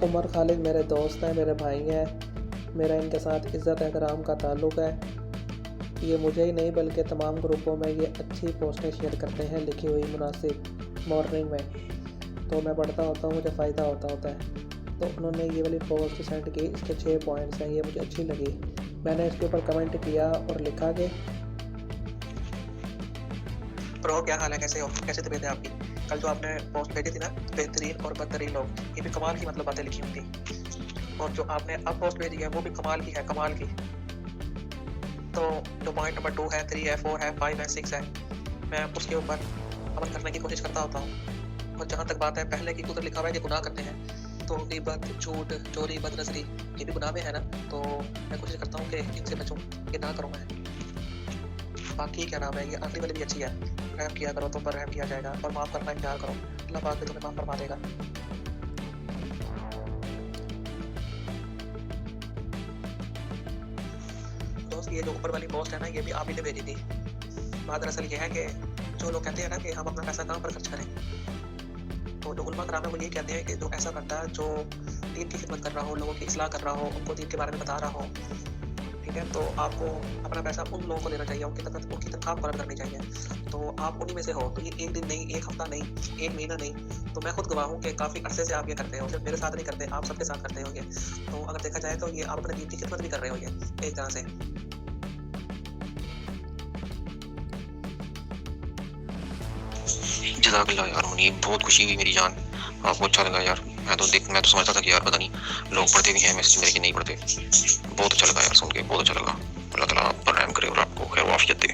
उमर खालिद मेरे दोस्त हैं, मेरे भाई हैं, मेरा इनके साथ इज़्ज़त एहतराम का ताल्लुक़ है। ये मुझे ही नहीं बल्कि तमाम ग्रुपों में ये अच्छी पोस्टें शेयर करते हैं लिखी हुई मुनासिब मॉर्निंग में, तो मैं पढ़ता होता हूँ, मुझे फ़ायदा होता है। तो उन्होंने ये वाली पोस्ट सेंड की, इसके 6 पॉइंट्स हैं, ये मुझे अच्छी लगी। मैंने इसके ऊपर कमेंट किया और लिखा कि प्रो, क्या हाल है, कैसे हो, कैसे तबीयत है आपकी? कल जो आपने पोस्ट भेजी थी ना, बेहतरीन और बदतरीन लोग, ये भी कमाल की बातें लिखी हुई थी। और जो आपने अब पोस्ट भेजी है वो भी कमाल की है, कमाल की। तो जो पॉइंट नंबर 2 है, 3 है, 4 है, 5 है, 6 है, मैं उसके ऊपर अमल करने की कोशिश करता होता हूँ। और जहाँ तक बात है पहले की, उधर लिखा हुआ है कि गुनाह करते हैं, तो ग़ीबत, झूठ, चोरी, बदनज़री, ये भी गुनाह में है ना, तो मैं कोशिश करता हूँ कि इनसे बचूँ, कि ना करूँ मैं। बाकी क्या नाम है, ये आखिरी वाली भी अच्छी है, रहम किया करो तुम पर रहम किया जाएगा, और माफ़ करना इख्तियार करो, अल्लाह पाक भी तुम्हें माफ़ फरमा देगा। दोस्त, ये जो ऊपर वाली पोस्ट है ना, ये भी आप ही ने भेजी थी। बात दरअसल ये है कि जो लोग कहते हैं ना कि हम अपना पैसा कहाँ पर खर्च करें, तो जो उलमा कराम है वो ये कहते हैं कि जो ऐसा बंदा जो दीन की खिदमत कर रहा हो, लोगों की इस्लाह कर रहा हो, उनको दीन के बारे में बता रहा हो, ठीक है, तो आपको अपना पैसा उन लोगों को देना चाहिए, उनकी तनख्वाह मुकर्रर करनी चाहिए। तो आप उन्हीं में से हो, तो ये एक दिन नहीं, एक हफ्ता नहीं, एक महीना नहीं, तो मैं खुद गवाह हूँ कि काफ़ी अरसे से आप ये करते हो, सिर्फ मेरे साथ नहीं करते, आप सबके साथ करते हो ये। तो अगर देखा जाए तो ये आप अपने दीन की खिदमत भी कर रहे हो ये एक तरह से। जज़ाकल्लाह यार मुनीब, बहुत खुशी हुई मेरी जान, आपको अच्छा लगा यार। मैं तो समझता था कि यार पता नहीं लोग पढ़ते भी हैं मैसेज मेरे कि नहीं पढ़ते। बहुत अच्छा लगा यार सुन के, बहुत अच्छा लगा। अल्लाह ताला आप पर रहम करे और आपको खैर वाफियत दे।